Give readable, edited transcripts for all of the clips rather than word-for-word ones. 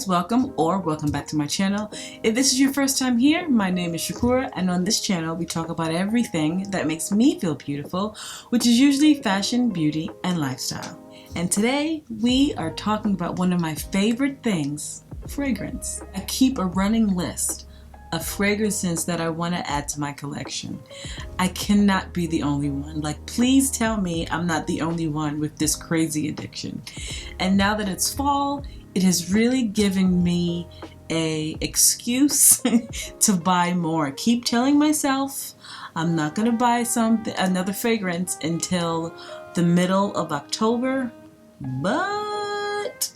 guys, welcome back to my channel. If this is your first time here, my name is Shakura, and on this channel we talk about everything that makes me feel beautiful, which is usually fashion, beauty, and lifestyle. And today we are talking about one of my favorite things, fragrance. I keep a running list of fragrances that I want to add to my collection. I cannot be the only one. Like, please tell me I'm not the only one with this crazy addiction. And now that it's fall, it has really given me an excuse to buy more. I keep telling myself I'm not gonna buy another fragrance until the middle of October, but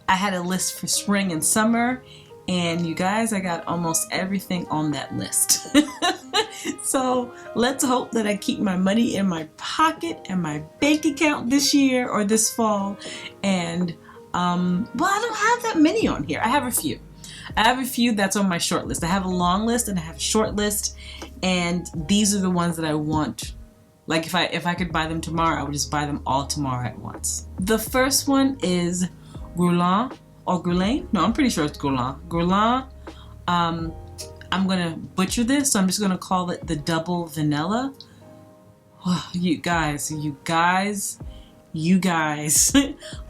I had a list for spring and summer, and you guys, I got almost everything on that list. So let's hope that I keep my money in my pocket and my bank account this year or this fall. And well, I don't have that many on here. I have a few. That's on my short list. I have a long list and I have a short list, and these are the ones that I want. Like, if I could buy them tomorrow, I would just buy them all tomorrow at once. The first one is Guerlain or Guerlain. No, I'm pretty sure it's Guerlain. Guerlain. I'm gonna butcher this, so I'm just gonna call it the double vanilla. Oh, you guys.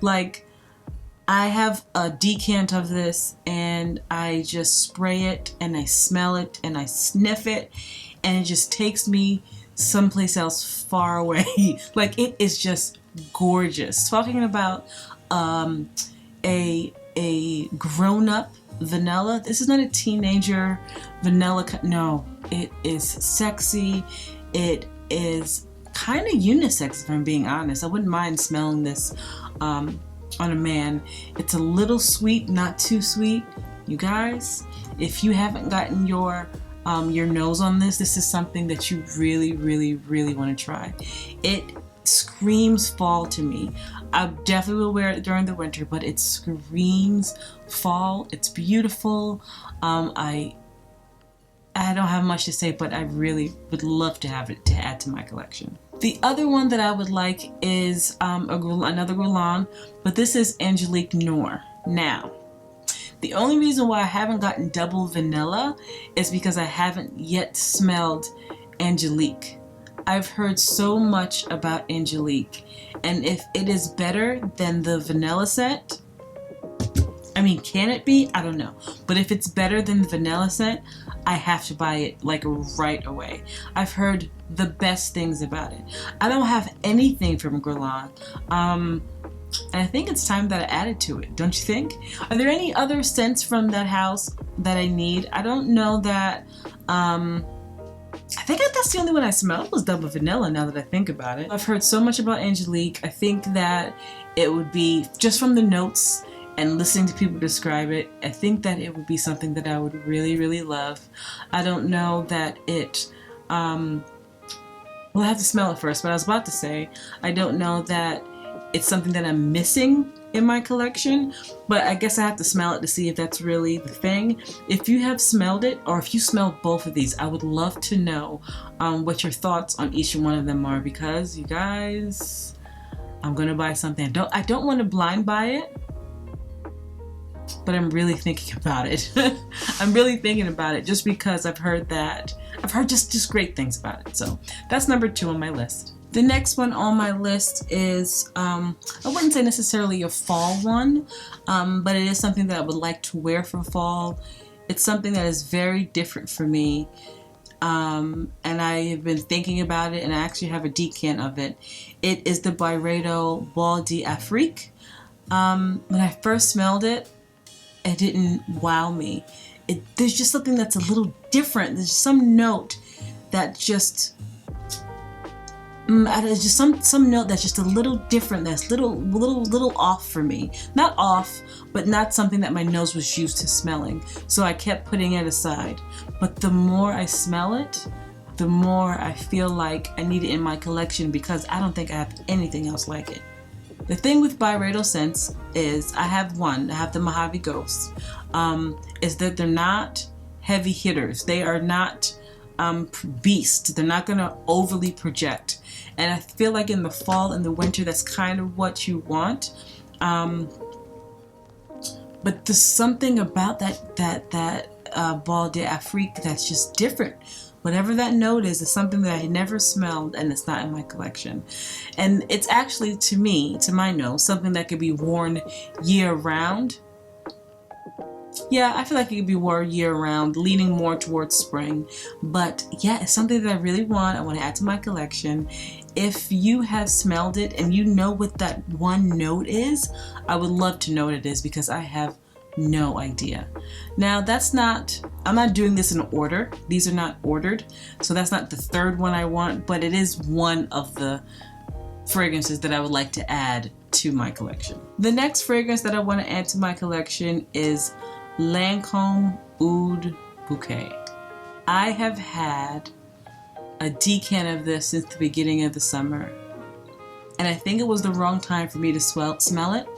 Like, I have a decant of this and I just spray it and I smell it and I sniff it, and it just takes me someplace else far away. Like, it is just gorgeous. Talking about a grown-up vanilla. This is not a teenager vanilla. No, it is sexy. It is kind of unisex, if I'm being honest. I wouldn't mind smelling this on a man. It's a little sweet, not too sweet. You guys, if you haven't gotten your nose on this, this is something that you really want to try. It screams fall to me. I definitely will wear it during the winter, but it screams fall. It's beautiful. I don't have much to say, but I really would love to have it to add to my collection. The other one that I would like is another Guerlain, but this is Angelique Noir. Now, the only reason why I haven't gotten double vanilla is because I haven't yet smelled Angelique. I've heard so much about Angelique, and if it is better than the vanilla scent, I mean, can it be? I don't know. But if it's better than the vanilla scent, I have to buy it, like, right away. I've heard the best things about it. I don't have anything from Guerlain. And I think it's time that I added to it, don't you think? Are there any other scents from that house that I need? I don't know that, I think that's the only one I smelled was double vanilla, now that I think about it. I've heard so much about Angelique. I think that it would be, just from the notes and listening to people describe it, I think that it would be something that I would really love. I don't know that it, well, I have to smell it first, but I was about to say, I don't know that it's something that I'm missing in my collection, but I guess I have to smell it to see if that's really the thing. If you have smelled it, or if you smelled both of these, I would love to know what your thoughts on each one of them are, because, you guys, I'm gonna buy something. I don't want to blind buy it, but I'm really thinking about it. I'm really thinking about it just because I've heard just great things about it. So that's number 2 on my list. The next one on my list is, I wouldn't say necessarily a fall one, but it is something that I would like to wear for fall. It's something that is very different for me, and I have been thinking about it, and I actually have a decant of it. It is the Byredo Baldi Afrique. When I first smelled it, it didn't wow me. There's just something that's a little different. There's some note that just... just some note that's just a little different, that's little off for me. Not off, but not something that my nose was used to smelling. So I kept putting it aside. But the more I smell it, the more I feel like I need it in my collection, because I don't think I have anything else like it. The thing with Byredo scents is I have the Mojave Ghost, is that they're not heavy hitters. They are not beasts. They're not going to overly project. And I feel like in the fall and the winter, that's kind of what you want. but there's something about that Bal d'Afrique that's just different. Whatever that note is something that I had never smelled, and it's not in my collection. And it's actually, to me, to my nose, something that could be worn year-round. Yeah, I feel like it could be worn year-round, leaning more towards spring. But yeah, it's something that I really want. I want to add to my collection. If you have smelled it and you know what that one note is, I would love to know what it is, because I have no idea. Now I'm not doing this in order. These are not ordered, so that's not the third one I want, but it is one of the fragrances that I would like to add to my collection. The next fragrance that I want to add to my collection is Lancome Oud Bouquet. I have had a decant of this since the beginning of the summer, and I think it was the wrong time for me to smell it,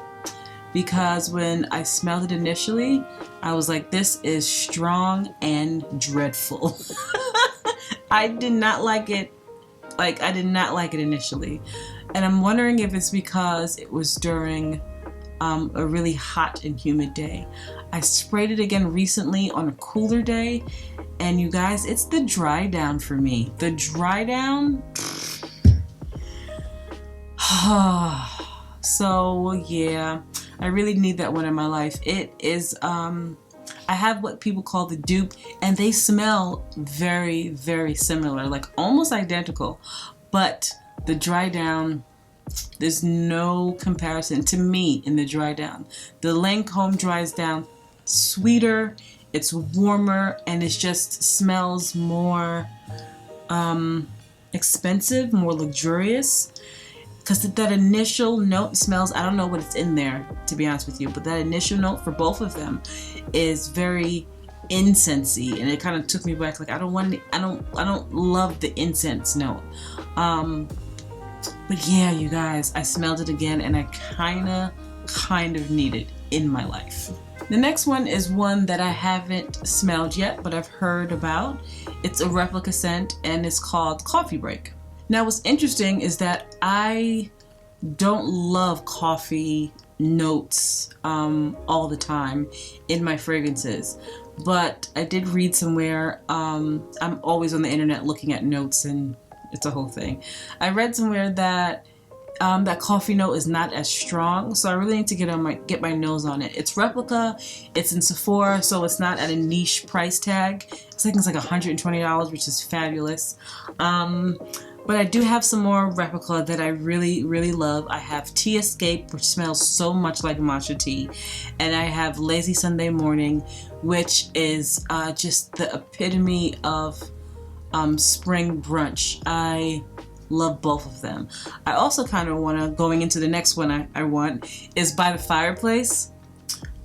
because when I smelled it initially, I was like, this is strong and dreadful. I did not like it. Like, I did not like it initially. And I'm wondering if it's because it was during a really hot and humid day. I sprayed it again recently on a cooler day, and you guys, it's the dry down for me. The dry down. So yeah, I really need that one in my life. It is, I have what people call the dupe, and they smell very, very similar, like almost identical. But the dry down, there's no comparison to me in the dry down. The Lancome dries down sweeter, it's warmer, and it just smells more expensive, more luxurious. Because that initial note smells, I don't know what it's in there, to be honest with you, but that initial note for both of them is very incensey, and it kind of took me back. Like, I don't love the incense note. But yeah, you guys, I smelled it again, and I kind of need it in my life. The next one is one that I haven't smelled yet, but I've heard about. It's a Replica scent, and it's called Coffee Break. Now, what's interesting is that I don't love coffee notes all the time in my fragrances, but I did read somewhere, I'm always on the internet looking at notes, and it's a whole thing. I read somewhere that that coffee note is not as strong, so I really need to get my nose on it. It's Replica, it's in Sephora, so it's not at a niche price tag. I think it's like $120, which is fabulous. But I do have some more Replica that I really, really love. I have Tea Escape, which smells so much like matcha tea. And I have Lazy Sunday Morning, which is just the epitome of spring brunch. I love both of them. I also kind of want to, going into the next one I want, is By the Fireplace.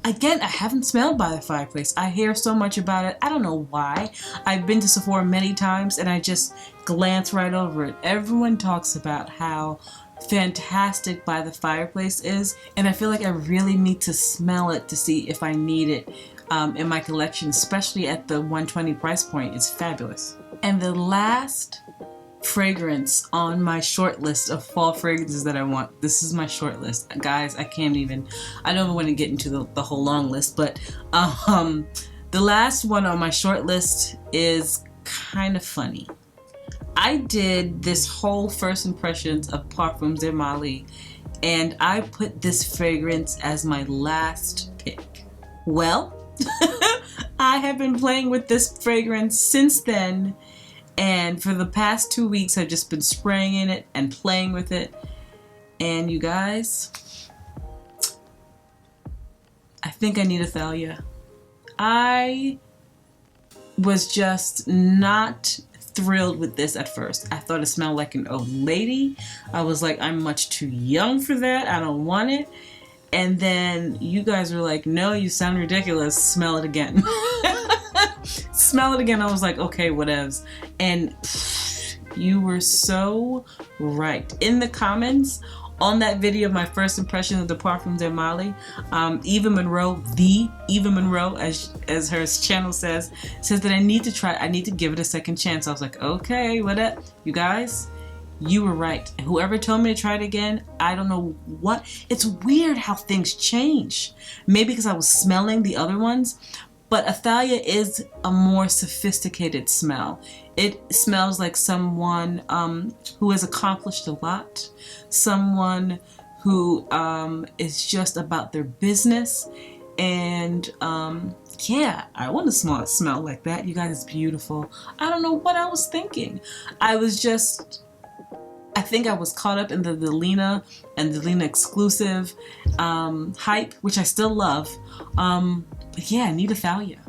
Again, I haven't smelled By the Fireplace. I hear so much about it. I don't know why. I've been to Sephora many times, and I just glance right over it. Everyone talks about how fantastic By the Fireplace is, and I feel like I really need to smell it to see if I need it in my collection, especially at the $120 price point. It's fabulous. And the last fragrance on my short list of fall fragrances that I want. This is my short list. Guys, I don't even want to get into the whole long list, but the last one on my short list is kind of funny. I did this whole first impressions of Parfums de Mali, and I put this fragrance as my last pick. Well, I have been playing with this fragrance since then, and for the past 2 weeks I've just been spraying in it and playing with it. And you guys, I think I need Athalia. I was just not thrilled with this at first. I thought it smelled like an old lady. I was like, I'm much too young for that. I don't want it. And then you guys were like, no, you sound ridiculous. Smell it again. Smell it again. I was like, okay, whatevs. And you were so right. In the comments on that video of my first impression of the Parfums de Mali, Eva Monroe, as her channel says that I need to give it a second chance. I was like, okay, what up, you guys? you were right. And whoever told me to try it again, I don't know what. It's weird how things change. Maybe because I was smelling the other ones, but Athalia is a more sophisticated smell. It smells like someone who has accomplished a lot, someone who is just about their business. And yeah, I want to smell like that. You guys, it's beautiful. I don't know what I was thinking. I think I was caught up in the Lena and the Lena exclusive hype, which I still love. But yeah, I need Athalia.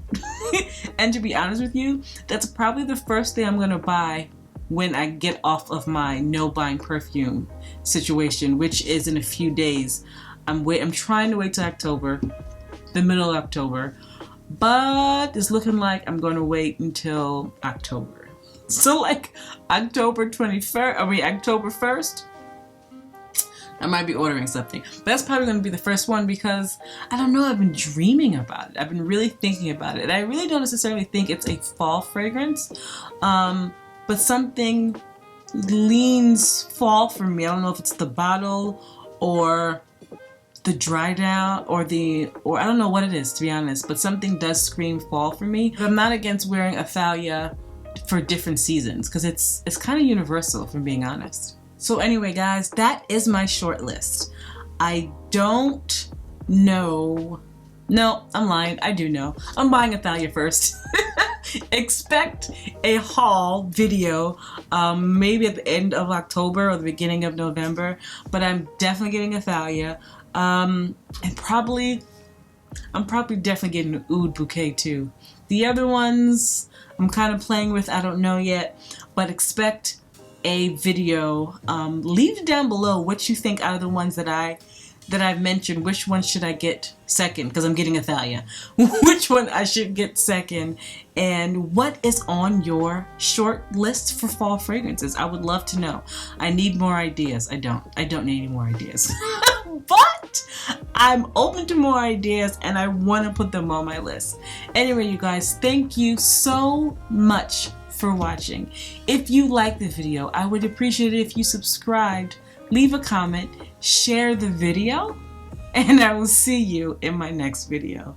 And to be honest with you, that's probably the first thing I'm going to buy when I get off of my no buying perfume situation, which is in a few days. I'm trying to wait till October, the middle of October, but it's looking like I'm going to wait until October. So like October 1st, I might be ordering something. But that's probably going to be the first one because, I don't know, I've been dreaming about it. I've been really thinking about it. And I really don't necessarily think it's a fall fragrance, but something leans fall for me. I don't know if it's the bottle or the dry down or I don't know what it is, to be honest, but something does scream fall for me. But I'm not against wearing Athalia for different seasons because it's kind of universal, if I'm being honest. So anyway, guys, that is my short list. I don't know. No, I'm lying. I do know. I'm buying Athalia first. Expect a haul video maybe at the end of October or the beginning of November, but I'm definitely getting Athalia. And I'm probably definitely getting an Oud Bouquet too. The other ones I'm kind of playing with, I don't know yet, but expect a video. Leave down below what you think out of the ones that I've mentioned. Which one should I get second? Because I'm getting Athalia. Which one I should get second? And what is on your short list for fall fragrances? I would love to know. I need more ideas. I don't need any more ideas. But I'm open to more ideas and I want to put them on my list. Anyway, you guys, thank you so much for watching. If you liked the video, I would appreciate it if you subscribed, leave a comment, share the video, and I will see you in my next video.